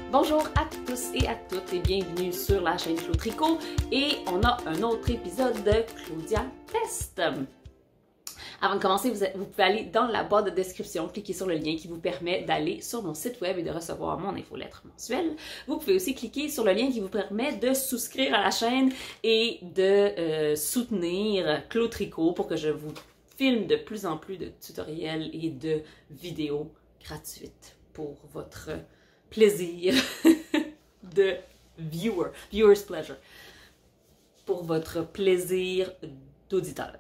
Bonjour à tous et à toutes et bienvenue sur la chaîne Clo Tricot et on a un autre épisode de Claudia Test. Avant de commencer, vous pouvez aller dans la boîte de description, cliquer sur le lien qui vous permet d'aller sur mon site web et de recevoir mon infolettre mensuelle. Vous pouvez aussi cliquer sur le lien qui vous permet de souscrire à la chaîne et de soutenir Clo Tricot pour que je vous filme de plus en plus de tutoriels et de vidéos gratuites pour votre plaisir de viewer's pleasure, pour votre plaisir d'auditeur.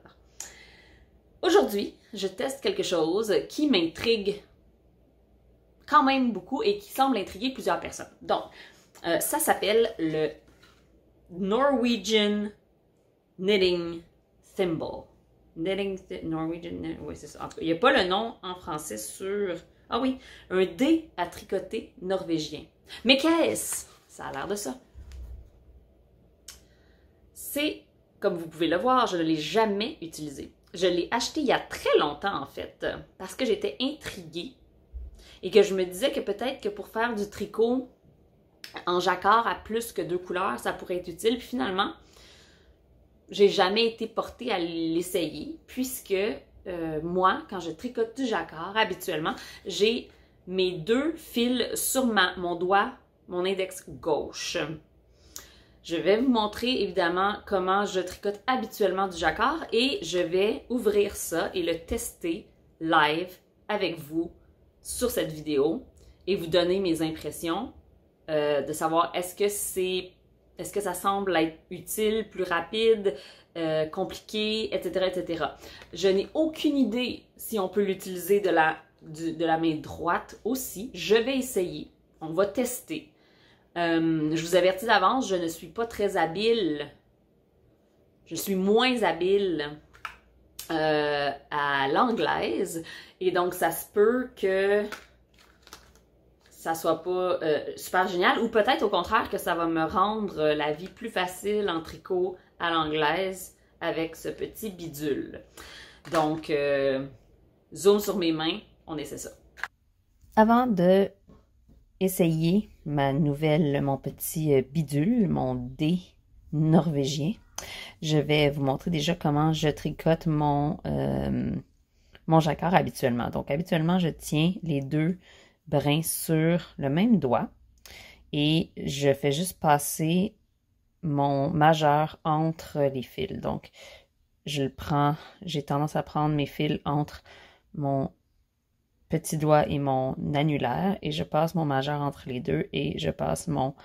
Aujourd'hui, je teste quelque chose qui m'intrigue quand même beaucoup et qui semble intriguer plusieurs personnes. Donc, ça s'appelle le Norwegian Knitting Thimble. Norwegian, oui c'est ça. En tout cas, il n'y a pas le nom en français sur... Ah oui, un dé à tricoter norvégien. Mais qu'est-ce? Ça a l'air de ça. C'est, comme vous pouvez le voir, je ne l'ai jamais utilisé. Je l'ai acheté il y a très longtemps en fait, parce que j'étais intriguée et que je me disais que peut-être que pour faire du tricot en jacquard à plus que 2 couleurs, ça pourrait être utile. Puis finalement, j'ai jamais été portée à l'essayer puisque moi, quand je tricote du jacquard, habituellement, j'ai mes 2 fils sur mon doigt, mon index gauche. Je vais vous montrer évidemment comment je tricote habituellement du jacquard et je vais ouvrir ça et le tester live avec vous sur cette vidéo et vous donner mes impressions de savoir est-ce que ça semble être utile, plus rapide, compliqué, etc., etc. Je n'ai aucune idée si on peut l'utiliser de la main droite aussi. Je vais essayer. On va tester. Je vous avertis d'avance, je ne suis pas très habile. Je suis moins habile à l'anglaise. Et donc, ça se peut que ça soit pas super génial. Ou peut-être au contraire que ça va me rendre la vie plus facile en tricot à l'anglaise avec ce petit bidule. Donc, zoom sur mes mains, on essaie ça. Avant de essayer mon petit bidule, mon dé norvégien, je vais vous montrer déjà comment je tricote mon jacquard habituellement. Donc, habituellement, je tiens les 2 brins sur le même doigt et je fais juste passer mon majeur entre les fils. Donc, j'ai tendance à prendre mes fils entre mon petit doigt et mon annulaire et je passe mon majeur entre les 2 et je passe mon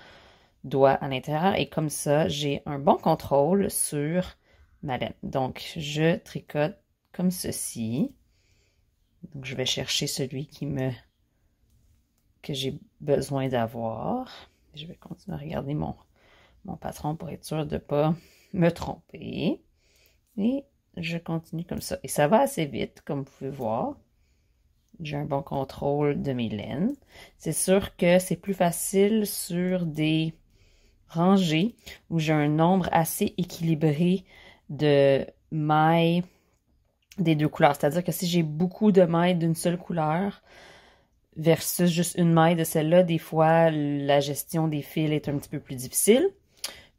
doigt à l'intérieur et comme ça, j'ai un bon contrôle sur ma laine. Donc, je tricote comme ceci. Donc, je vais chercher celui que j'ai besoin d'avoir. Je vais continuer à regarder mon patron pour être sûr de ne pas me tromper. Et je continue comme ça. Et ça va assez vite, comme vous pouvez voir. J'ai un bon contrôle de mes laines. C'est sûr que c'est plus facile sur des rangées où j'ai un nombre assez équilibré de mailles des 2 couleurs. C'est-à-dire que si j'ai beaucoup de mailles d'une seule couleur versus juste une maille de celle-là, des fois, la gestion des fils est un petit peu plus difficile.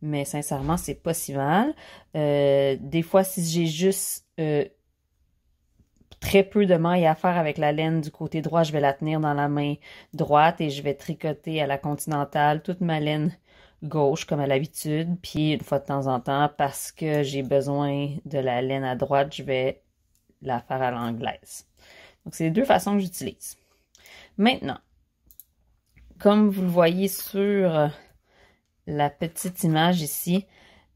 Mais sincèrement, c'est pas si mal. Des fois, si j'ai juste très peu de mailles à faire avec la laine du côté droit, je vais la tenir dans la main droite et je vais tricoter à la continentale toute ma laine gauche comme à l'habitude. Puis une fois de temps en temps, parce que j'ai besoin de la laine à droite, je vais la faire à l'anglaise. Donc, c'est les 2 façons que j'utilise. Maintenant, comme vous le voyez sur la petite image ici,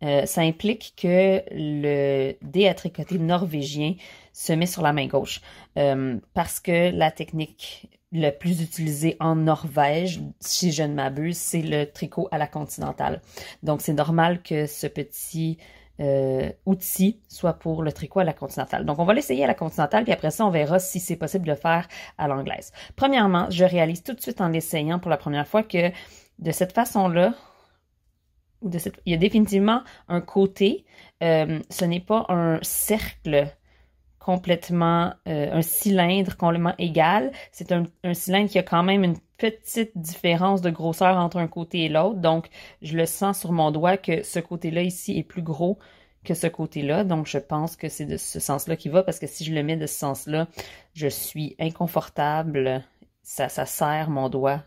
ça implique que le dé à tricoter norvégien se met sur la main gauche parce que la technique le plus utilisée en Norvège, si je ne m'abuse, c'est le tricot à la continentale. Donc, c'est normal que ce petit outil soit pour le tricot à la continentale. Donc, on va l'essayer à la continentale, puis après ça, on verra si c'est possible de le faire à l'anglaise. Premièrement, je réalise tout de suite en l'essayant pour la première fois que de cette façon-là, il y a définitivement un côté, ce n'est pas un cercle complètement, un cylindre complètement égal. C'est un cylindre qui a quand même une petite différence de grosseur entre un côté et l'autre. Donc, je le sens sur mon doigt que ce côté-là ici est plus gros que ce côté-là. Donc, je pense que c'est de ce sens-là qui va parce que si je le mets de ce sens-là, je suis inconfortable. Ça serre mon doigt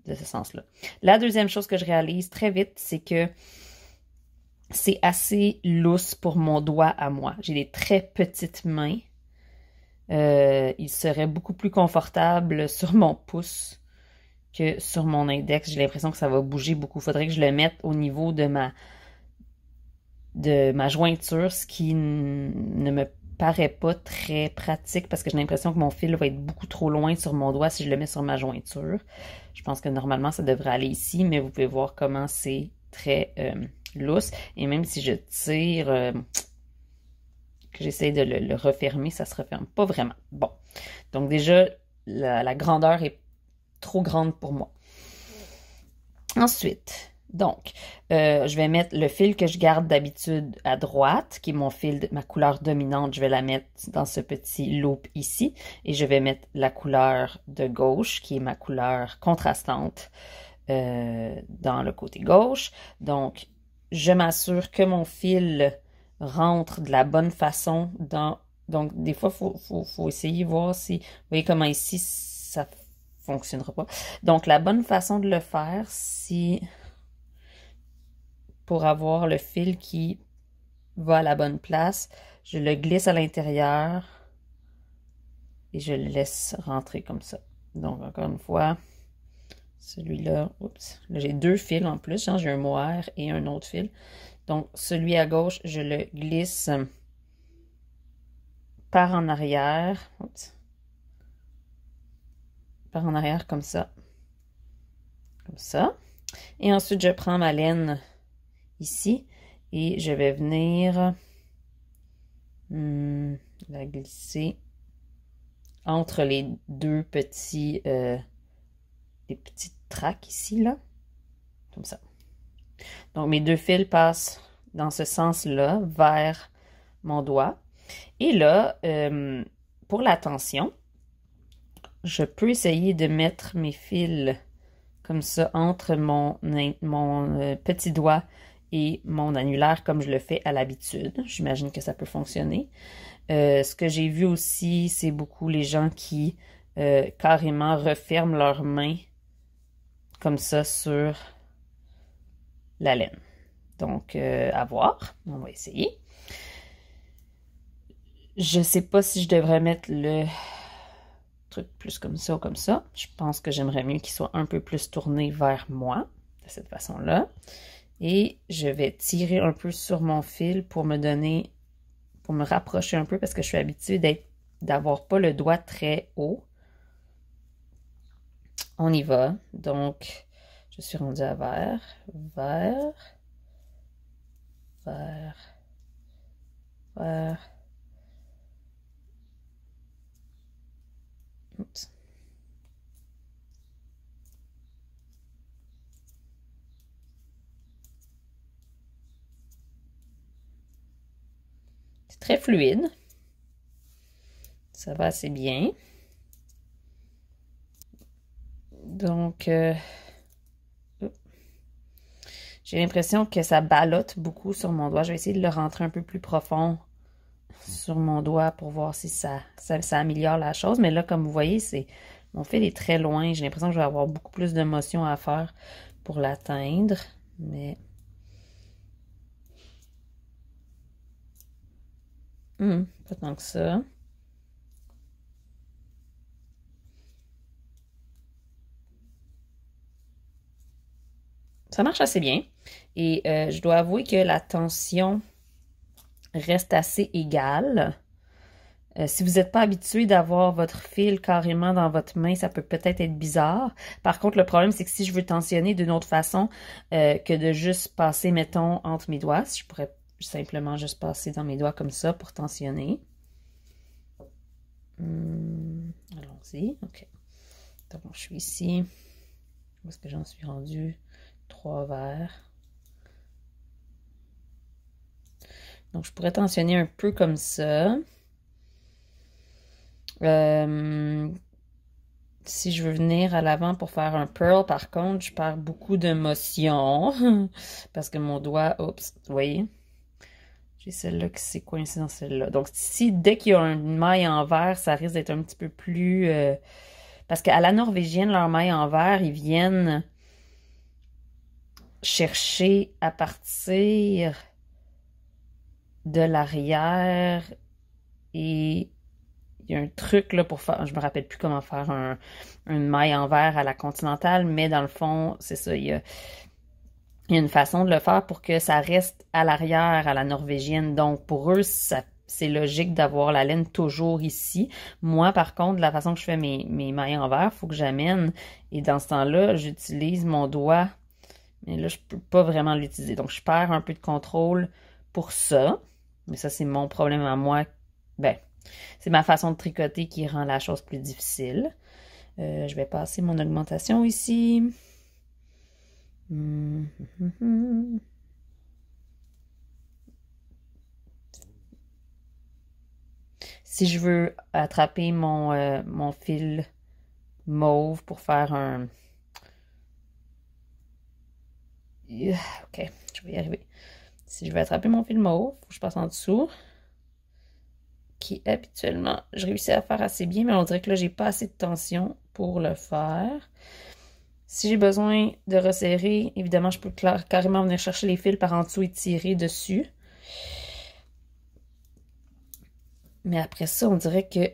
de ce sens-là. La deuxième chose que je réalise très vite, c'est que c'est assez lousse pour mon doigt à moi. J'ai des très petites mains. Il serait beaucoup plus confortable sur mon pouce que sur mon index. J'ai l'impression que ça va bouger beaucoup. Il faudrait que je le mette au niveau de ma jointure, ce qui ne me paraît pas très pratique parce que j'ai l'impression que mon fil va être beaucoup trop loin sur mon doigt si je le mets sur ma jointure. Je pense que normalement, ça devrait aller ici, mais vous pouvez voir comment c'est très lousse. Et même si je tire, que j'essaie de le refermer, ça se referme pas vraiment. Bon, donc déjà, la grandeur est trop grande pour moi. Ensuite, donc, je vais mettre le fil que je garde d'habitude à droite, qui est mon fil, ma couleur dominante. Je vais la mettre dans ce petit loop ici. Et je vais mettre la couleur de gauche, qui est ma couleur contrastante, dans le côté gauche. Donc, je m'assure que mon fil rentre de la bonne façon dans... Donc, des fois, faut essayer de voir si... Vous voyez comment ici, ça fonctionnera pas. Donc, la bonne façon de le faire, si... Pour avoir le fil qui va à la bonne place, je le glisse à l'intérieur et je le laisse rentrer comme ça. Donc, encore une fois, celui-là, oups, là j'ai deux fils en plus, hein, j'ai un mohair et un autre fil. Donc, celui à gauche, je le glisse par en arrière. Oups. Par en arrière comme ça. Comme ça. Et ensuite, je prends ma laine ici et je vais venir la glisser entre les deux petits les petites traques ici, là. Comme ça. Donc, mes deux fils passent dans ce sens-là, vers mon doigt. Et là, pour la tension, je peux essayer de mettre mes fils comme ça entre mon petit doigt et mon annulaire comme je le fais à l'habitude. J'imagine que ça peut fonctionner. Ce que j'ai vu aussi, c'est beaucoup les gens qui carrément referment leurs mains comme ça sur la laine. Donc, à voir. On va essayer. Je sais pas si je devrais mettre le truc plus comme ça ou comme ça. Je pense que j'aimerais mieux qu'il soit un peu plus tourné vers moi, de cette façon-là. Et je vais tirer un peu sur mon fil pour me donner, pour me rapprocher un peu parce que je suis habituée d'avoir pas le doigt très haut. On y va. Donc, je suis rendue à vert, vert, vert, vert. Oups. C'est très fluide. Ça va assez bien. Donc, j'ai l'impression que ça ballotte beaucoup sur mon doigt. Je vais essayer de le rentrer un peu plus profond sur mon doigt pour voir si ça améliore la chose. Mais là, comme vous voyez, mon fil est très loin. J'ai l'impression que je vais avoir beaucoup plus de motion à faire pour l'atteindre. Mais... pas tant que ça. Ça marche assez bien. Et je dois avouer que la tension reste assez égale. Si vous n'êtes pas habitué d'avoir votre fil carrément dans votre main, ça peut peut-être être bizarre. Par contre, le problème, c'est que si je veux tensionner d'une autre façon que de juste passer, mettons, entre mes doigts, je pourrais simplement juste passer dans mes doigts comme ça pour tensionner. Allons-y. OK. Donc, je suis ici. Où est-ce que j'en suis rendue? 3 verres. Donc, je pourrais tensionner un peu comme ça. si je veux venir à l'avant pour faire un pearl, par contre, je perds beaucoup de motion parce que mon doigt, oups, vous voyez, j'ai celle-là qui s'est coincée dans celle-là. Donc ici, dès qu'il y a une maille en verre, ça risque d'être un petit peu plus... parce qu'à la norvégienne, leurs mailles en verre, ils viennent chercher à partir de l'arrière et il y a un truc là pour faire, je me rappelle plus comment faire une maille en verre à la continentale, mais dans le fond, c'est ça, il y a une façon de le faire pour que ça reste à l'arrière à la norvégienne. Donc pour eux, c'est logique d'avoir la laine toujours ici. Moi, par contre, la façon que je fais mes mailles en verre, il faut que j'amène. Et dans ce temps-là, j'utilise mon doigt. Mais là, je peux pas vraiment l'utiliser. Donc, je perds un peu de contrôle pour ça. Mais ça, c'est mon problème à moi. Ben, c'est ma façon de tricoter qui rend la chose plus difficile. Je vais passer mon augmentation ici. Si je veux attraper mon fil mauve pour faire un... Ok, je vais y arriver. Si je veux attraper mon fil mauve, faut que je passe en dessous. Qui habituellement, je réussis à faire assez bien, mais on dirait que là, j'ai pas assez de tension pour le faire. Si j'ai besoin de resserrer, évidemment, je peux carrément venir chercher les fils par en dessous et tirer dessus. Mais après ça, on dirait que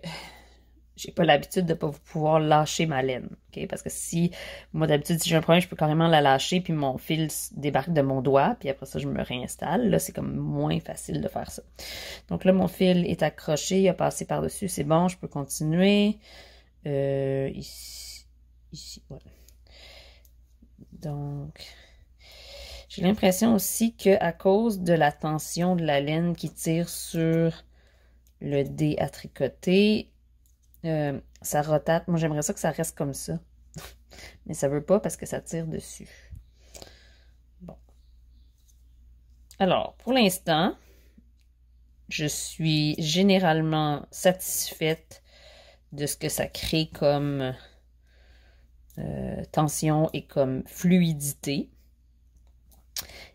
j'ai pas l'habitude de pas pouvoir lâcher ma laine. Okay? Parce que si, moi d'habitude, si j'ai un problème, je peux carrément la lâcher, puis mon fil débarque de mon doigt, puis après ça, je me réinstalle. Là, c'est comme moins facile de faire ça. Donc là, mon fil est accroché, il a passé par-dessus, c'est bon, je peux continuer. Ici, voilà. Donc, j'ai l'impression aussi qu'à cause de la tension de la laine qui tire sur le dé à tricoter, ça rotate. Moi, j'aimerais ça que ça reste comme ça. Mais ça veut pas parce que ça tire dessus. Bon. Alors, pour l'instant, je suis généralement satisfaite de ce que ça crée comme tension et comme fluidité.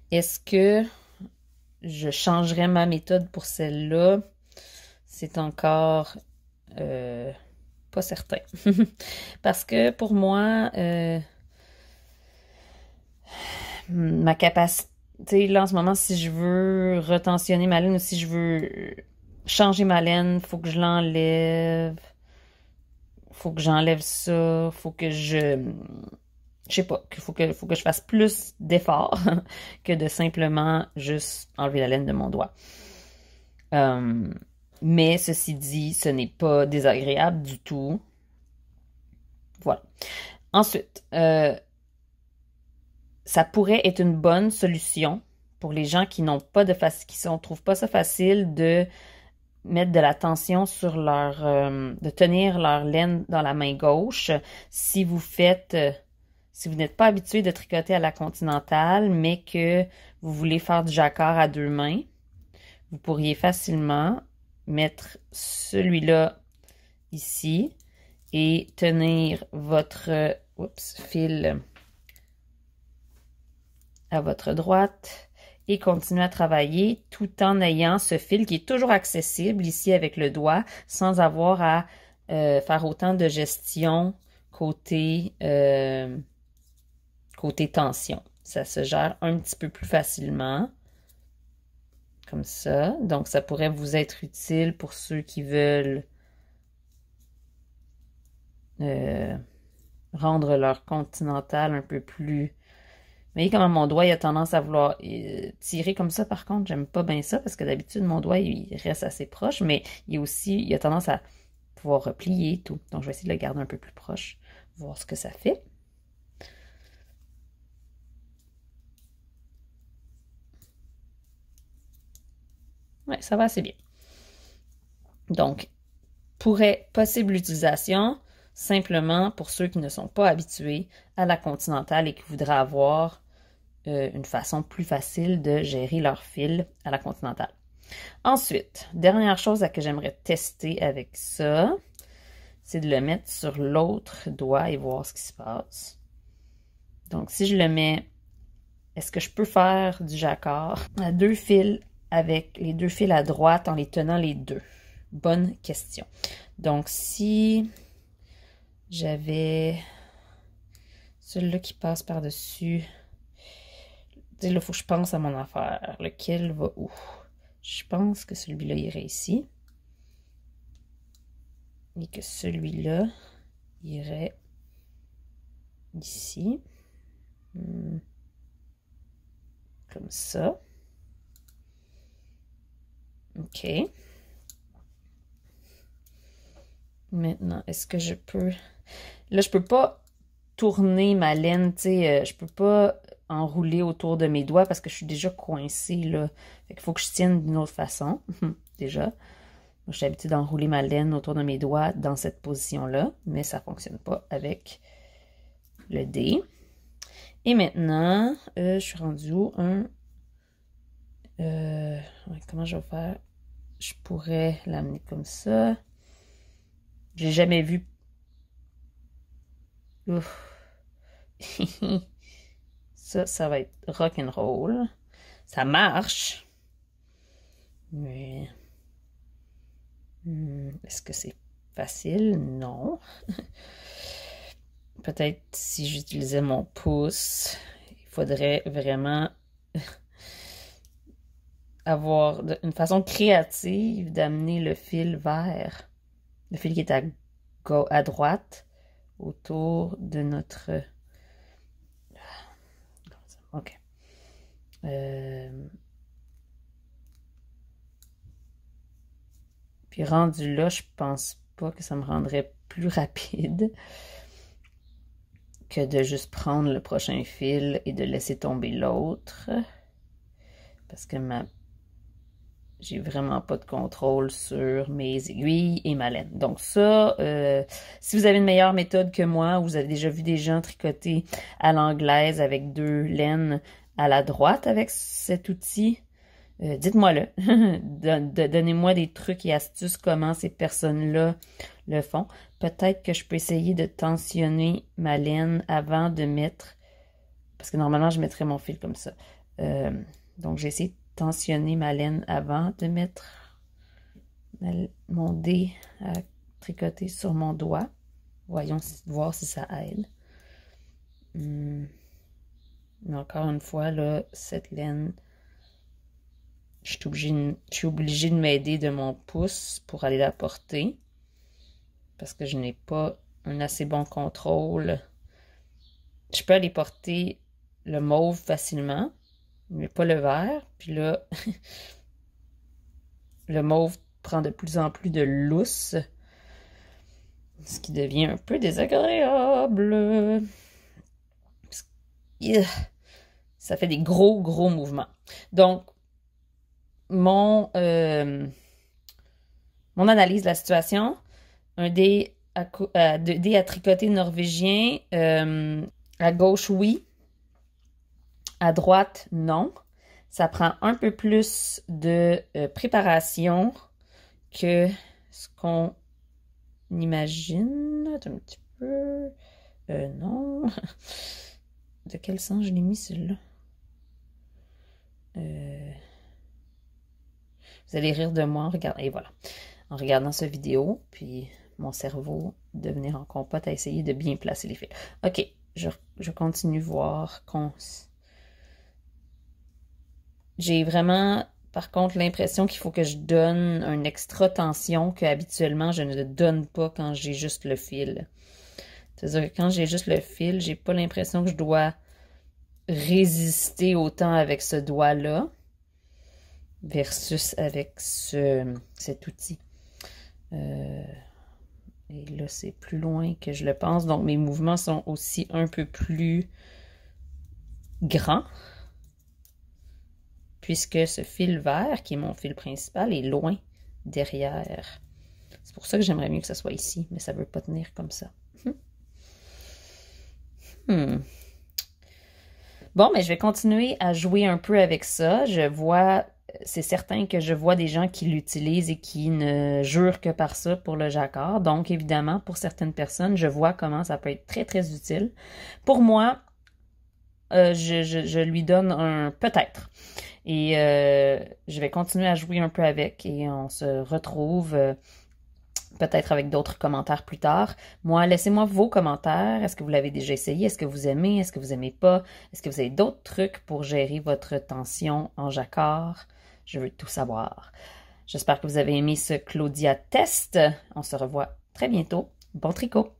Est-ce que je changerais ma méthode pour celle-là? C'est encore pas certain. Parce que pour moi, ma capacité, là en ce moment, si je veux retensionner ma laine ou si je veux changer ma laine, il faut que je l'enlève. Faut que j'enlève ça. Faut que je sais pas, faut que je fasse plus d'efforts que de simplement juste enlever la laine de mon doigt. Mais ceci dit, ce n'est pas désagréable du tout. Voilà. Ensuite, ça pourrait être une bonne solution pour les gens qui n'ont pas de trouvent pas ça facile de mettre de la tension sur de tenir leur laine dans la main gauche. Si vous n'êtes pas habitué de tricoter à la continentale, mais que vous voulez faire du jacquard à deux mains, vous pourriez facilement mettre celui-là ici et tenir votre fil à votre droite et continuer à travailler tout en ayant ce fil qui est toujours accessible ici avec le doigt sans avoir à faire autant de gestion côté tension. Ça se gère un petit peu plus facilement. Comme ça. Donc, ça pourrait vous être utile pour ceux qui veulent rendre leur continental un peu plus... Vous voyez comment mon doigt il a tendance à vouloir tirer comme ça. Par contre, j'aime pas bien ça parce que d'habitude, mon doigt il reste assez proche, mais il a tendance à pouvoir replier et tout. Donc, je vais essayer de le garder un peu plus proche, voir ce que ça fait. Ouais, ça va assez bien. Donc, possible utilisation, simplement pour ceux qui ne sont pas habitués à la continentale et qui voudraient avoir une façon plus facile de gérer leur fil à la continentale. Ensuite, dernière chose que j'aimerais tester avec ça, c'est de le mettre sur l'autre doigt et voir ce qui se passe. Donc, si je le mets, est-ce que je peux faire du jacquard à 2 fils avec les 2 fils à droite en les tenant les deux? Bonne question. Donc, si j'avais celui-là qui passe par-dessus, là, il faut que je pense à mon affaire. Lequel va où? Je pense que celui-là irait ici. Et que celui-là irait ici. Comme ça. OK. Maintenant, est-ce que je peux... Là, je peux pas tourner ma laine, tu sais, je peux pas enrouler autour de mes doigts parce que je suis déjà coincée, là. Fait qu'il faut que je tienne d'une autre façon, déjà. Moi, je suis habituée d'enrouler ma laine autour de mes doigts dans cette position-là, mais ça fonctionne pas avec le dé. Et maintenant, je suis rendue où? Comment je vais faire? Je pourrais l'amener comme ça. J'ai jamais vu. Ouf. Ça va être rock'n'roll. Ça marche. Mais. Est-ce que c'est facile? Non. Peut-être si j'utilisais mon pouce, il faudrait vraiment avoir une façon créative d'amener le fil vers le fil qui est à droite autour de notre... OK. Puis rendu là, je pense pas que ça me rendrait plus rapide que de juste prendre le prochain fil et de laisser tomber l'autre. Parce que j'ai vraiment pas de contrôle sur mes aiguilles et ma laine. Donc ça, si vous avez une meilleure méthode que moi, vous avez déjà vu des gens tricoter à l'anglaise avec 2 laines à la droite avec cet outil, dites-moi-le. Donnez-moi des trucs et astuces comment ces personnes-là le font. Peut-être que je peux essayer de tensionner ma laine avant de mettre... Parce que normalement, je mettrais mon fil comme ça. Donc, j'ai essayé de tensionner ma laine avant de mettre mon dé à tricoter sur mon doigt. Voyons voir si ça aide. Mais encore une fois, là, cette laine... Je suis obligée de m'aider de mon pouce pour aller la porter. Parce que je n'ai pas un assez bon contrôle. Je peux aller porter le mauve facilement, mais pas le vert. Puis là, le mauve prend de plus en plus de lousse. Ce qui devient un peu désagréable. Ça fait des gros mouvements. Donc, mon analyse de la situation, un dé à tricoter norvégien, à gauche, oui, à droite, non. Ça prend un peu plus de préparation que ce qu'on imagine. Attends un petit peu. Non. De quel sens je l'ai mis, celui-là? Vous allez rire de moi en regardant. Et voilà. En regardant cette vidéo, puis mon cerveau devenir en compote à essayer de bien placer les fils. OK, je continue voir qu'on... J'ai vraiment, par contre, l'impression qu'il faut que je donne une extra tension que habituellement je ne donne pas quand j'ai juste le fil. C'est-à-dire que quand j'ai juste le fil, j'ai pas l'impression que je dois résister autant avec ce doigt-là versus avec cet outil. Et là, c'est plus loin que je le pense. Donc, mes mouvements sont aussi un peu plus grands. Puisque ce fil vert, qui est mon fil principal, est loin derrière. C'est pour ça que j'aimerais mieux que ça soit ici, mais ça ne veut pas tenir comme ça. Bon, mais je vais continuer à jouer un peu avec ça. Je vois c'est certain que je vois des gens qui l'utilisent et qui ne jurent que par ça pour le jacquard. Donc, évidemment, pour certaines personnes, je vois comment ça peut être très, très utile. Pour moi, je lui donne un peut-être. Et je vais continuer à jouer un peu avec et on se retrouve peut-être avec d'autres commentaires plus tard. Moi, laissez-moi vos commentaires. Est-ce que vous l'avez déjà essayé? Est-ce que vous aimez? Est-ce que vous aimez pas? Est-ce que vous avez d'autres trucs pour gérer votre tension en jacquard? Je veux tout savoir. J'espère que vous avez aimé ce Claudia test. On se revoit très bientôt. Bon tricot!